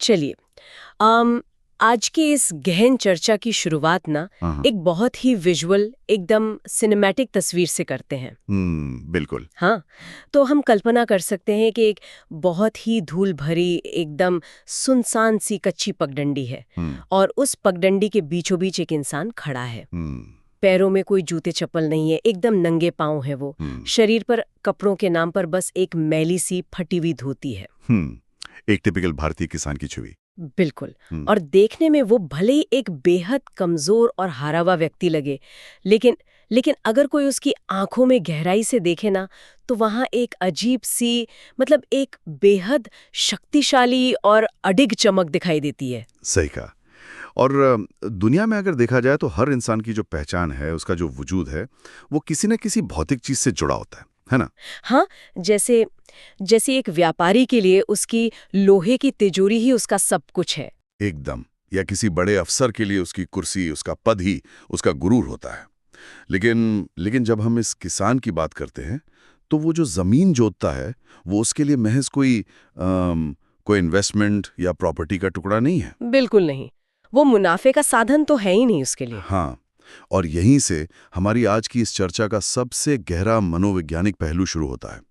चलिए, आज की इस गहन चर्चा की शुरुआत ना हाँ। एक बहुत ही विजुअल, एकदम सिनेमैटिक तस्वीर से करते हैं। बिल्कुल। हाँ, तो हम कल्पना कर सकते हैं कि एक बहुत ही धूल भरी, एकदम सुनसान सी कच्ची पगडंडी है और उस पगडंडी के बीचों बीच एक इंसान खड़ा है। पैरों में कोई जूते चप्पल नहीं है, एकदम नंगे पांव है वो। शरीर पर कपड़ों के नाम पर बस एक मैली सी फटी हुई धोती है। एक टिपिकल भारतीय किसान की छवि। बिल्कुल। और देखने में वो भले ही एक बेहद कमजोर और हारा हुआ व्यक्ति लगे, लेकिन अगर कोई उसकी आंखों में गहराई से देखे ना, तो वहां एक अजीब सी, मतलब एक बेहद शक्तिशाली और अडिग चमक दिखाई देती है। सही कहा। और दुनिया में अगर देखा जाए तो हर इंसान की जो पहचान है, उसका जो वजूद है, वो किसी न किसी भौतिक चीज से जुड़ा होता है ना? हाँ, जैसे एक व्यापारी के लिए उसकी लोहे की तिजोरी ही उसका सब कुछ है। एकदम। या किसी बड़े अफसर के लिए उसकी कुर्सी, उसका पद ही उसका गुरूर होता है। लेकिन जब हम इस किसान की बात करते हैं, तो वो जो जमीन जोतता है, वो उसके लिए महज कोई इन्वेस्टमेंट या प्रॉपर्टी का टुकड़ा नहीं है। बिल्कुल नहीं। वो मुनाफे का साधन तो है ही नहीं उसके लिए। हाँ, और यहीं से हमारी आज की इस चर्चा का सबसे गहरा मनोवैज्ञानिक पहलू शुरू होता है।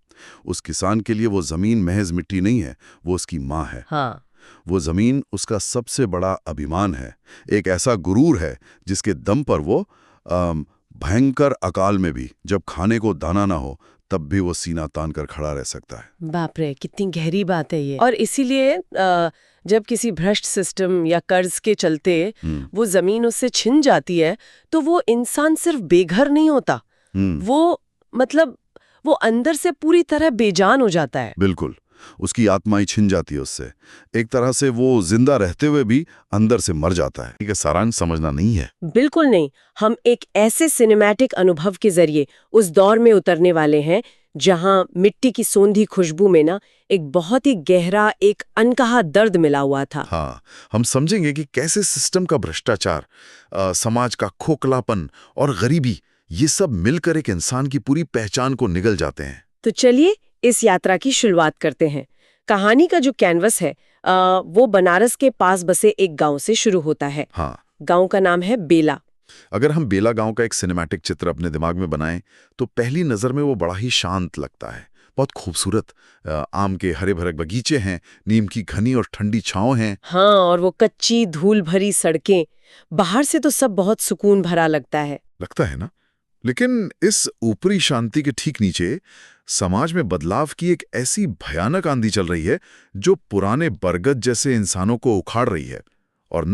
उस किसान के लिए वो जमीन महज मिट्टी नहीं है, वो उसकी माँ है। हाँ। वो जमीन उसका सबसे बड़ा अभिमान है, एक ऐसा गुरूर है जिसके दम पर वो भयंकर अकाल में भी, जब खाने को दाना ना हो, तब भी वो सीना तान कर खड़ा रह सकता है। बाप रे, कितनी गहरी बात है ये। और इसीलिए जब किसी भ्रष्ट सिस्टम या कर्ज के चलते वो जमीन उससे छिन जाती है, तो वो इंसान सिर्फ बेघर नहीं होता, वो अंदर से पूरी तरह बेजान हो जाता है। बिल्कुल, उसकी आत्मा ही छिन जाती है उससे। एक तरह से वो जिंदा रहते हुए भी अंदर से मर जाता है। ये सारांश समझना नहीं है। बिल्कुल नहीं। हम एक ऐसे सिनेमैटिक अनुभव के जरिए उस दौर में उतरने वाले हैं जहां मिट्टी की सोंधी खुशबू में ना एक बहुत ही गहरा, एक अनकहा दर्द मिला हुआ था। हाँ, हम समझेंगे कि कैसे सिस्टम का भ्रष्टाचार, समाज का खोखलापन और गरीबी, ये सब मिलकर एक इंसान की पूरी पहचान को निगल जाते हैं। तो चलिए इस यात्रा की शुरुआत करते हैं। कहानी का जो कैनवस है वो बनारस के पास बसे एक गांव से शुरू होता है। हाँ। गांव का नाम है बेला। अगर हम बेला गांव का एक सिनेमैटिक चित्र अपने दिमाग में बनाएं, तो पहली नजर में वो बड़ा ही शांत लगता है। बहुत खूबसूरत आम के हरे भरे बगीचे हैं, नीम की घनी और ठंडी छांव हैं। हाँ, और वो कच्ची धूल भरी सड़कें, बाहर से तो सब बहुत सुकून भरा लगता है ना? लेकिन इस ऊपरी शांति के ठीक नीचे समाज में बदलाव की एक ऐसी भयानक आंधी चल रही है, जो पुराने बरगद जैसे इंसानों को उखाड़ रही है और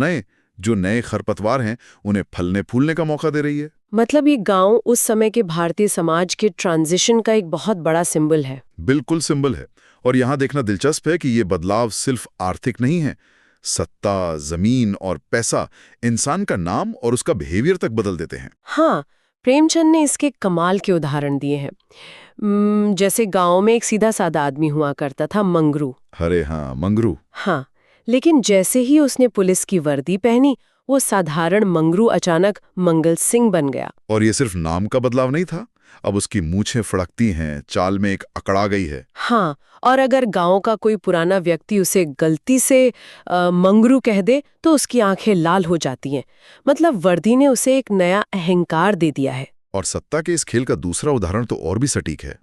नए खरपतवार हैं, उन्हें फलने फूलने का मौका दे रही है। मतलब ये गांव उस समय के भारतीय समाज के ट्रांजिशन का एक बहुत बड़ा सिंबल है। बिल्कुल सिंबल है। और यहाँ देखना दिलचस्प है कि ये बदलाव सिर्फ आर्थिक नहीं है। सत्ता, जमीन और पैसा इंसान का नाम और उसका बिहेवियर तक बदल देते हैं। हाँ, प्रेमचंद ने इसके कमाल के उदाहरण दिए हैं। जैसे गांव में एक सीधा साधा आदमी हुआ करता था, मंगरू। अरे हाँ, मंगरू। हाँ, लेकिन जैसे ही उसने पुलिस की वर्दी पहनी, वो साधारण मंगरू अचानक मंगल सिंह बन गया। और ये सिर्फ नाम का बदलाव नहीं था, अब उसकी मूछें फड़कती हैं, चाल में एक अकड़ा गई है। हाँ, और अगर गांव का कोई पुराना व्यक्ति उसे गलती से मंगरू कह दे, तो उसकी आंखें लाल हो जाती हैं। मतलब वर्दी ने उसे एक नया अहंकार दे दिया है। और सत्ता के इस खेल का दूसरा उदाहरण तो और भी सटीक है।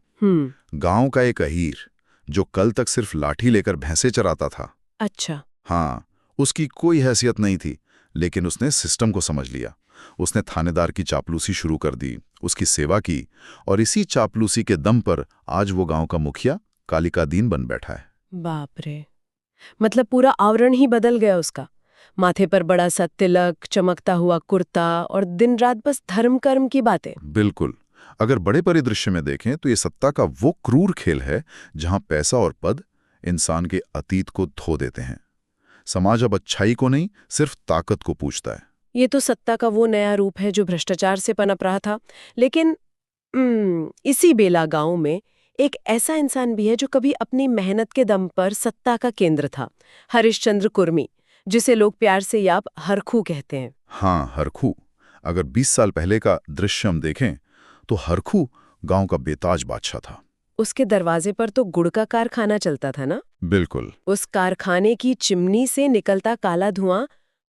गांव का एक अहीर, जो कल तक सिर्फ लाठी लेकर भैंसे चराता था। अच्छा। हाँ, उसकी कोई हैसियत नहीं थी, लेकिन उसने सिस्टम को समझ लिया। उसने थानेदार की चापलूसी शुरू कर दी, उसकी सेवा की, और इसी चापलूसी के दम पर आज वो गांव का मुखिया कालिकादीन बन बैठा है। बाप रे, मतलब पूरा आवरण ही बदल गया उसका। माथे पर बड़ा सा तिलक, चमकता हुआ कुर्ता और दिन रात बस धर्म कर्म की बातें। बिल्कुल। अगर बड़े परिदृश्य में देखें तो ये सत्ता का वो क्रूर खेल है जहां पैसा और पद इंसान के अतीत को धो देते हैं। समाज अब अच्छाई को नहीं, सिर्फ ताकत को पूछता है। ये तो सत्ता का वो नया रूप है जो भ्रष्टाचार से पनप रहा था। लेकिन इसी बेला गांव में एक ऐसा इंसान भी है जो कभी अपनी मेहनत के दम पर सत्ता का केंद्र था। हरिश्चंद्र कुर्मी, जिसे लोग प्यार से याब हरखू कहते हैं। हाँ, हरखू। अगर 20 साल पहले का दृश्य हम देखें तो हरखू गांव का बेताज बादशाह था। उसके दरवाजे पर तो गुड़ का कारखाना चलता था ना? बिल्कुल। उस कारखाने की चिमनी से निकलता काला धुआं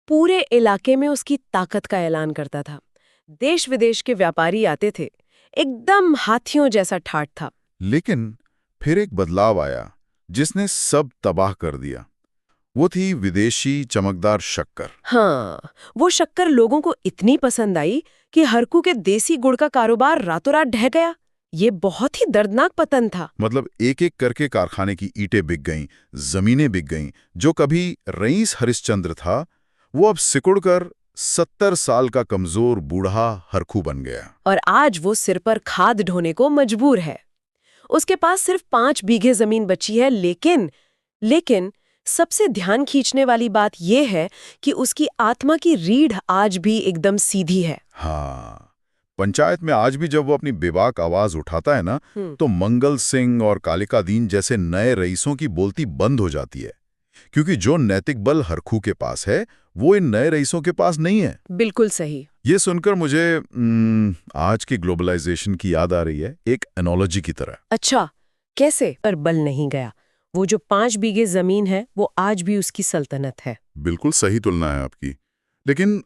पूरे इलाके में उसकी ताकत का ऐलान करता था। देश विदेश के व्यापारी आते थे, एकदम हाथियों जैसा ठाठ था। लेकिन फिर एक बदलाव आया जिसने सब तबाह कर दिया। वो थी विदेशी चमकदार शक्कर। हाँ, वो शक्कर लोगों को इतनी पसंद आई कि हरकू के देसी गुड़ का कारोबार रातों रात ढह गया। ये बहुत ही दर्दनाक पतन था। मतलब एक एक करके कारखाने की ईंटें बिक गईं, जमीनें बिक गईं। जो कभी रईस हरिश्चंद्र था, वो अब सिकुड़कर 70 साल का कमजोर बूढ़ा हरखू बन गया। और आज वो सिर पर खाद ढोने को मजबूर है। उसके पास सिर्फ 5 बीघे जमीन बची है, लेकिन सबसे ध्यान खींचने वाली बात यह है कि उसकी आत्मा की रीढ़ आज भी एकदम सीधी है। हाँ, पंचायत में आज भी जब वो अपनी बेबाक आवाज उठाता है ना, तो मंगल सिंह और कालिका दीन जैसे नए रईसों की बोलती बंद हो जाती है। क्योंकि जो नैतिक बल हरखू के पास है, वो इन नए रईसों के पास नहीं है। बिल्कुल सही। ये सुनकर मुझे आज की ग्लोबलाइजेशन की याद आ रही है, एक एनोलॉजी की तरह। अच्छा, कैसे? पर बल नहीं गया। वो जो 5 बीघे जमीन है, वो आज भी उसकी सल्तनत है। बिल्कुल सही तुलना है आपकी। लेकिन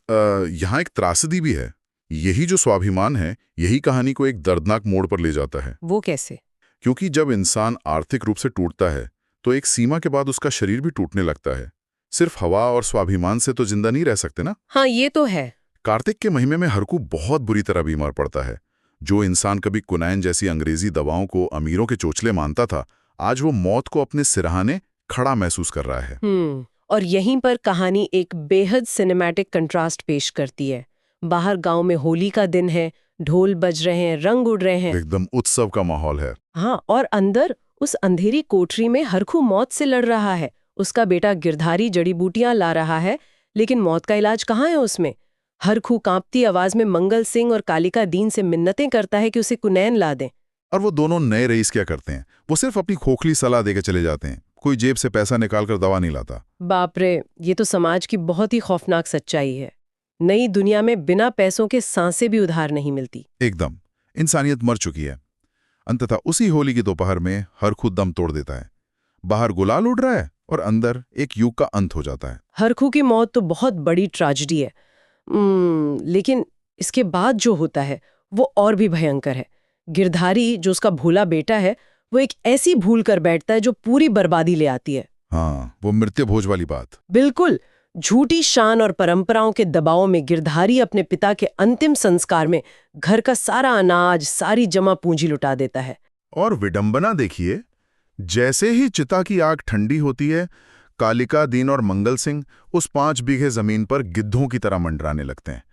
यहाँ एक त्रासदी भी है। यही जो स्वाभिमान है, यही कहानी को एक दर्दनाक मोड़ पर ले जाता है। वो कैसे? क्योंकि जब इंसान आर्थिक रूप से टूटता है, तो एक सीमा के बाद उसका शरीर भी टूटने लगता है। सिर्फ हवा और स्वाभिमान से तो जिंदा नहीं रह सकते ना। हाँ, ये तो है। कार्तिक के महीने में हरकू बहुत बुरी तरह बीमार पड़ता है। जो इंसान कभी कुनैन जैसी अंग्रेजी दवाओं को अमीरों के चोचले मानता था, आज वो मौत को अपने सिरहाने खड़ा महसूस कर रहा है। और यहीं पर कहानी एक बेहद सिनेमैटिक कंट्रास्ट पेश करती है। बाहर गांव में होली का दिन है, ढोल बज रहे हैं, रंग उड़ रहे हैं, एकदम उत्सव का माहौल है। हाँ, और अंदर उस अंधेरी कोठरी में हरखू मौत से लड़ रहा है। उसका बेटा गिरधारी जड़ी बूटियां ला रहा है, लेकिन मौत का इलाज कहाँ है उसमें? हरखू कांपती आवाज में मंगल सिंह और कालिका दीन से मिन्नतें करता है कि उसे कुनैन ला दें। और वो दोनों नए रईस क्या करते हैं? वो सिर्फ अपनी खोखली सलाह देकर चले जाते हैं। कोई जेब से पैसा निकालकर दवा नहीं लाता। बाप रे, ये तो समाज की बहुत ही खौफनाक सच्चाई है। नई दुनिया में बिना पैसों के सांसें भी उधार नहीं मिलती। एकदम, इंसानियत मर चुकी है। अंततः उसी होली की दोपहर में हरखू दम तोड़ देता है। बाहर गुलाल उड़ रहा है और अंदर एक युग का अंत हो जाता है। हरखू की मौत तो बहुत बड़ी ट्रेजेडी है। लेकिन इसके बाद जो होता है वो और भी भयंकर है। गिरधारी, जो उसका भोला बेटा है, वो एक ऐसी भूल कर बैठता है जो पूरी बर्बादी ले आती है। हाँ, वो मृत्यु भोज वाली बात। बिल्कुल। झूठी शान और परंपराओं के दबाव में गिरधारी अपने पिता के अंतिम संस्कार में घर का सारा अनाज, सारी जमा पूंजी लुटा देता है। और विडंबना देखिए, जैसे ही चिता की आग ठंडी होती है, कालिका दीन और मंगल सिंह उस 5 बीघे जमीन पर गिद्धों की तरह मंडराने लगते हैं।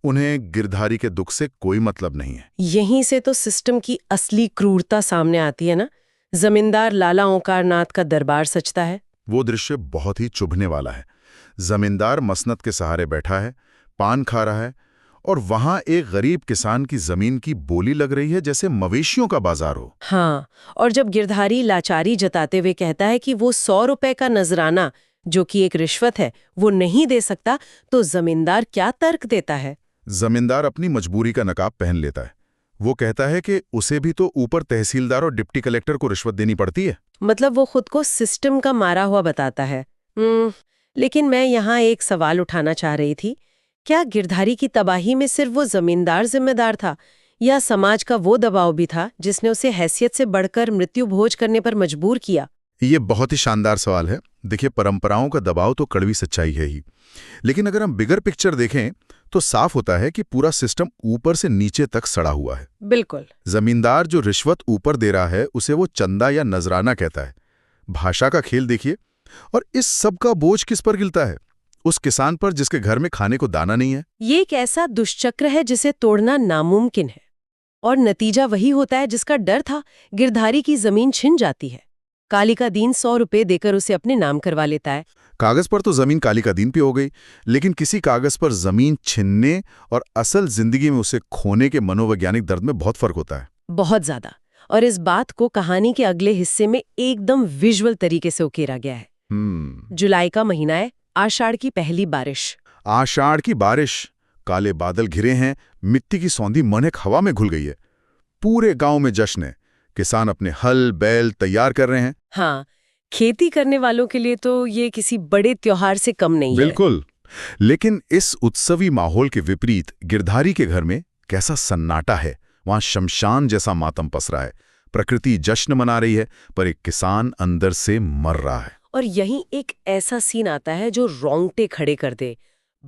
उन्हें गिरधारी के दुख से कोई मतलब नहीं है। यहीं से तो सिस्टम की असली क्रूरता सामने आती है ना। जमींदार लाला ओंकार नाथ का दरबार सजता है। वो दृश्य बहुत ही चुभने वाला है। जमींदार मसनद के सहारे बैठा है, पान खा रहा है, और वहां एक गरीब किसान की जमीन की बोली लग रही है जैसे मवेशियों का बाजार हो। हाँ, और जब गिरधारी लाचारी जताते हुए कहता है कि वो 100 रुपए का नजराना, जो कि एक रिश्वत है, वो नहीं दे सकता, तो जमींदार क्या तर्क देता है? जमींदार अपनी मजबूरी का नकाब पहन लेता है। वो कहता है कि उसे भी तो ऊपर तहसीलदार और डिप्टी कलेक्टर को रिश्वत देनी पड़ती है। मतलब वो खुद को सिस्टम का मारा हुआ बताता है। लेकिन मैं यहाँ एक सवाल उठाना चाह रही थी। क्या गिरधारी की तबाही में सिर्फ वो जमींदार जिम्मेदार था, या समाज का वो दबाव भी था जिसने उसे हैसियत से बढ़कर मृत्यु भोज करने पर मजबूर किया? ये बहुत ही शानदार सवाल है। देखिए, परंपराओं का दबाव तो कड़वी सच्चाई है ही, लेकिन अगर हम बिगर पिक्चर देखें तो साफ होता है कि पूरा सिस्टम ऊपर से नीचे तक सड़ा हुआ है। बिल्कुल। जमींदार जो रिश्वत ऊपर दे रहा है, उसे वो चंदा या नजराना कहता है। भाषा का खेल देखिए। और इस सब का बोझ किस पर गिरता है? उस किसान पर जिसके घर में खाने को दाना नहीं है। ये एक ऐसा दुष्चक्र है जिसे तोड़ना नामुमकिन है, और नतीजा वही होता है जिसका डर था। गिरधारी की जमीन छिन जाती है। कालिका दीन 100 रुपए देकर उसे अपने नाम करवा लेता है। कागज पर तो जमीन कालिका दीन पे हो गई, लेकिन किसी कागज पर जमीन छिनने और असल जिंदगी में उसे खोने के मनोवैज्ञानिक दर्द में बहुत फर्क होता है। बहुत ज्यादा। और इस बात को कहानी के अगले हिस्से में एकदम विजुअल तरीके से उकेरा गया है। जुलाई का महीना है, आषाढ़ की पहली बारिश। आषाढ़ की बारिश, काले बादल घिरे हैं, मिट्टी की सौंधी मनक हवा में घुल गई है। पूरे गांव में जश्न है। किसान अपने हल बैल तैयार कर रहे हैं। हाँ, खेती करने वालों के लिए तो ये किसी बड़े त्योहार से कम नहीं है। बिल्कुल। लेकिन इस उत्सवी माहौल के विपरीत गिरधारी के घर में कैसा सन्नाटा है। वहां शमशान जैसा मातम पसरा है। प्रकृति जश्न मना रही है, पर एक किसान अंदर से मर रहा है। और यहीं एक ऐसा सीन आता है जो रोंगटे खड़े कर दे।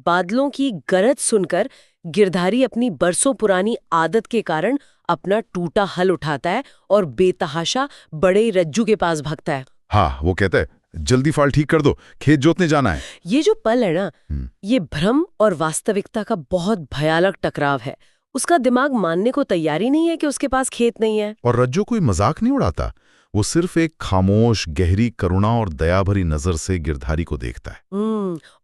बादलों की गरज सुनकर गिरधारी अपनी बरसों पुरानी आदत के कारण अपना टूटा हल उठाता है और बेतहाशा बड़े रज्जू के पास भागता है। हाँ, वो कहता है, जल्दी फाल ठीक कर दो, खेत जोतने जाना है। ये जो पल है ना, ये भ्रम और वास्तविकता का बहुत भयानक टकराव है। उसका दिमाग मानने को तैयार ही नहीं है कि उसके पास खेत नहीं है। और रज्जू कोई मजाक नहीं उड़ाता। वो सिर्फ एक खामोश, गहरी करुणा और दया भरी नजर से गिरधारी को देखता है।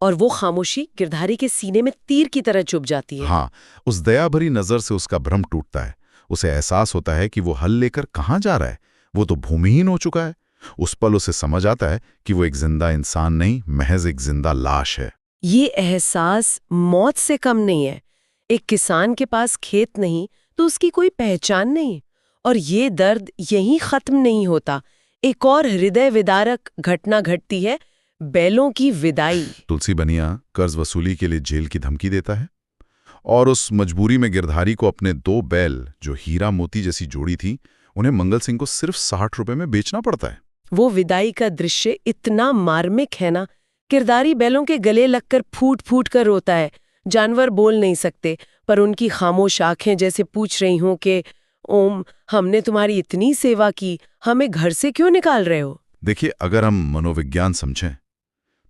और वो खामोशी गिरधारी के सीने में तीर की तरह चुभ जाती है। हाँ, उस दया भरी नजर से उसका भ्रम टूटता है। उसे एहसास होता है कि वो हल लेकर कहाँ जा रहा है। वो तो भूमिहीन हो चुका है। उस पल उसे समझ आता है कि वो एक जिंदा इंसान नहीं, महज एक जिंदा लाश है। ये एहसास मौत से कम नहीं है। एक किसान के पास खेत नहीं तो उसकी कोई पहचान नहीं। और ये दर्द यहीं खत्म नहीं होता। एक और हृदय विदारक घटना घटती है, बैलों की विदाई। तुलसी बनिया कर्ज वसूली के लिए जेल की धमकी देता है और उस मजबूरी में गिरधारी को अपने 2 बैल, जो हीरा मोती जैसी जोड़ी थी, उन्हें मंगल सिंह को सिर्फ 60 रुपए में बेचना पड़ता है। वो विदाई का दृश्य इतना मार्मिक है ना, गिरधारी बैलों के गले लगकर फूट फूट कर रोता है। जानवर बोल नहीं सकते, पर उनकी खामोश आंखें जैसे पूछ रही हों कि ओम, हमने तुम्हारी इतनी सेवा की, हमें घर से क्यों निकाल रहे हो? देखिए, अगर हम मनोविज्ञान समझें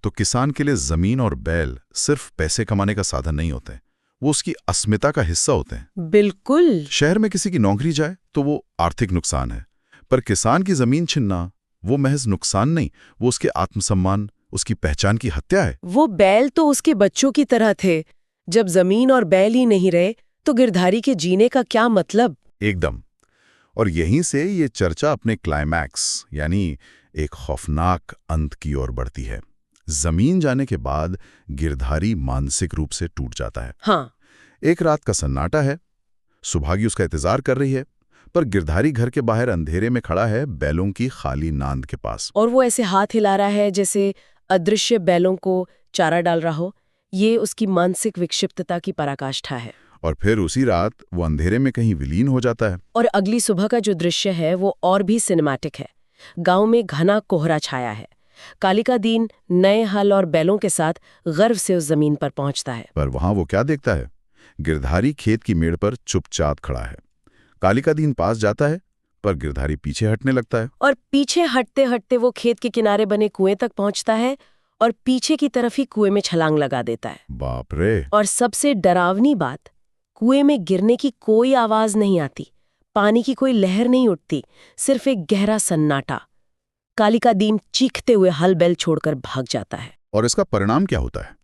तो किसान के लिए जमीन और बैल सिर्फ पैसे कमाने का साधन नहीं होते, वो उसकी अस्मिता का हिस्सा होते हैं। बिल्कुल। शहर में किसी की नौकरी जाए तो वो आर्थिक नुकसान है, पर किसान की जमीन छिनना वो महज नुकसान नहीं, वो उसके आत्मसम्मान, उसकी पहचान की हत्या है। वो बैल तो उसके बच्चों की तरह थे। जब जमीन और बैल ही नहीं रहे तो गिरधारी के जीने का क्या मतलब? एकदम। और यहीं से ये चर्चा अपने क्लाइमैक्स, यानी एक खौफनाक अंत की ओर बढ़ती है। जमीन जाने के बाद गिरधारी मानसिक रूप से टूट जाता है। हाँ। एक रात का सन्नाटा है, सुभागी उसका इंतजार कर रही है, पर गिरधारी घर के बाहर अंधेरे में खड़ा है, बैलों की खाली नांद के पास। और वो ऐसे हाथ हिला रहा है जैसे अदृश्य बैलों को चारा डाल रहा हो। ये उसकी मानसिक विक्षिप्तता की पराकाष्ठा है। और फिर उसी रात वो अंधेरे में कहीं विलीन हो जाता है। और अगली सुबह का जो दृश्य है वो और भी सिनेमैटिक है। गांव में घना कोहरा छाया है। कालिका दीन नए हल और बैलों के साथ गर्व से उस जमीन पर पहुंचता है। पर वहां वो क्या देखता है? गिरधारी खेत की मेड़ पर चुपचाप खड़ा है। कालिका दीन पास जाता है, पर गिरधारी पीछे हटने लगता है। और पीछे हटते हटते वो खेत के किनारे बने कुएं तक पहुंचता है और पीछे की तरफ ही कुएं में छलांग लगा देता है। बाप रे! और सबसे डरावनी बात, कुएं में गिरने की कोई आवाज नहीं आती, पानी की कोई लहर नहीं उठती, सिर्फ एक गहरा सन्नाटा। कालिका दीन चीखते हुए हल बैल छोड़कर भाग जाता है। और इसका परिणाम क्या होता है?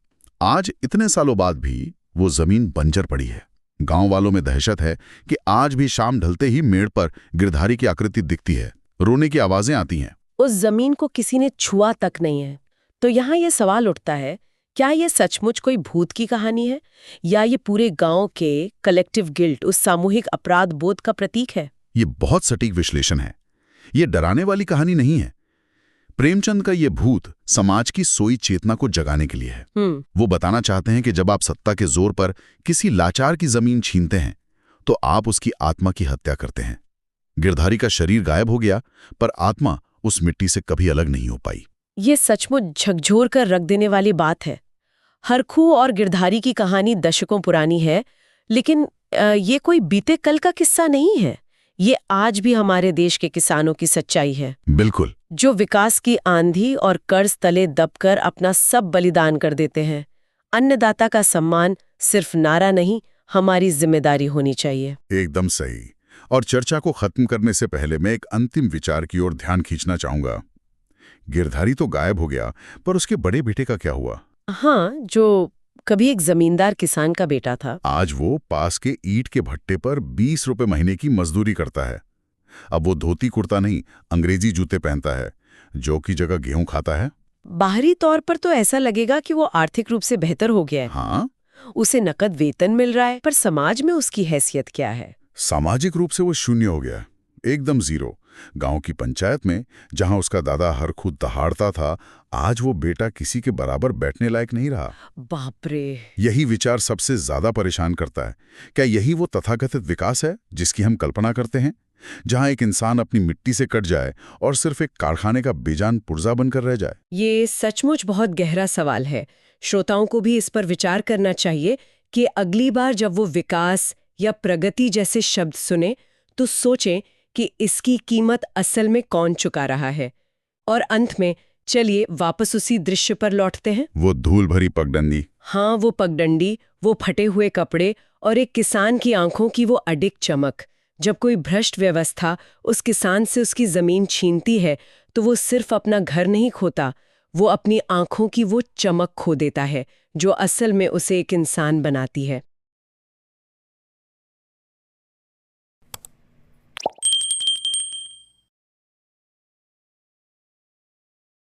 आज इतने सालों बाद भी वो जमीन बंजर पड़ी है। गांव वालों में दहशत है कि आज भी शाम ढलते ही मेड़ पर गिरधारी की आकृति दिखती है, रोने की आवाजें आती हैं। उस जमीन को किसी ने छुआ तक नहीं है। तो यहाँ ये सवाल उठता है, क्या ये सचमुच कोई भूत की कहानी है, या ये पूरे गांव के कलेक्टिव गिल्ट, उस सामूहिक अपराध बोध का प्रतीक है? ये बहुत सटीक विश्लेषण है। ये डराने वाली कहानी नहीं है। प्रेमचंद का ये भूत समाज की सोई चेतना को जगाने के लिए है। वो बताना चाहते हैं कि जब आप सत्ता के जोर पर किसी लाचार की जमीन छीनते हैं तो आप उसकी आत्मा की हत्या करते हैं। गिरधारी का शरीर गायब हो गया, पर आत्मा उस मिट्टी से कभी अलग नहीं हो पाई। ये सचमुच झकझोर कर रख देने वाली बात है। हरखू और गिरधारी की कहानी दशकों पुरानी है, लेकिन ये कोई बीते कल का किस्सा नहीं है। ये आज भी हमारे देश के किसानों की सच्चाई है। बिल्कुल। जो विकास की आंधी और कर्ज तले दबकर अपना सब बलिदान कर देते हैं। अन्नदाता का सम्मान सिर्फ नारा नहीं, हमारी जिम्मेदारी होनी चाहिए। एकदम सही। और चर्चा को खत्म करने से पहले मैं एक अंतिम विचार की ओर ध्यान खींचना चाहूंगा। गिरधारी तो गायब हो गया, पर उसके बड़े बेटे का क्या हुआ? हाँ, जो कभी एक जमींदार किसान का बेटा था, आज वो पास के ईंट के भट्टे पर 20 रुपए महीने की मजदूरी करता है। अब वो धोती कुर्ता नहीं, अंग्रेजी जूते पहनता है, जौ की जगह गेहूं खाता है। बाहरी तौर पर तो ऐसा लगेगा कि वो आर्थिक रूप से बेहतर हो गया है। हाँ, उसे नकद वेतन मिल रहा है, पर समाज में उसकी हैसियत क्या है? सामाजिक रूप से वो शून्य हो गया। एकदम जीरो। गांव की पंचायत में जहां उसका दादा हर खुद दहाड़ता था, आज वो बेटा किसी के बराबर बैठने लायक नहीं रहा। बाप रे। यही विचार सबसे ज्यादा परेशान करता है। क्या यही वो तथाकथित विकास है जिसकी हम कल्पना करते हैं, जहां एक इंसान अपनी मिट्टी से कट जाए और सिर्फ एक कारखाने का बेजान पुर्जा बनकर रह जाए? ये सचमुच बहुत गहरा सवाल है। श्रोताओं को भी इस पर विचार करना चाहिए कि अगली बार जब वो विकास या प्रगति जैसे शब्द सुने तो सोचें कि इसकी कीमत असल में कौन चुका रहा है। और अंत में चलिए वापस उसी दृश्य पर लौटते हैं। वो धूल भरी पगडंडी। हाँ, वो पगडंडी, वो फटे हुए कपड़े और एक किसान की आंखों की वो अडिग चमक। जब कोई भ्रष्ट व्यवस्था उस किसान से उसकी जमीन छीनती है तो वो सिर्फ अपना घर नहीं खोता, वो अपनी आंखों की वो चमक खो देता है जो असल में उसे एक इंसान बनाती है।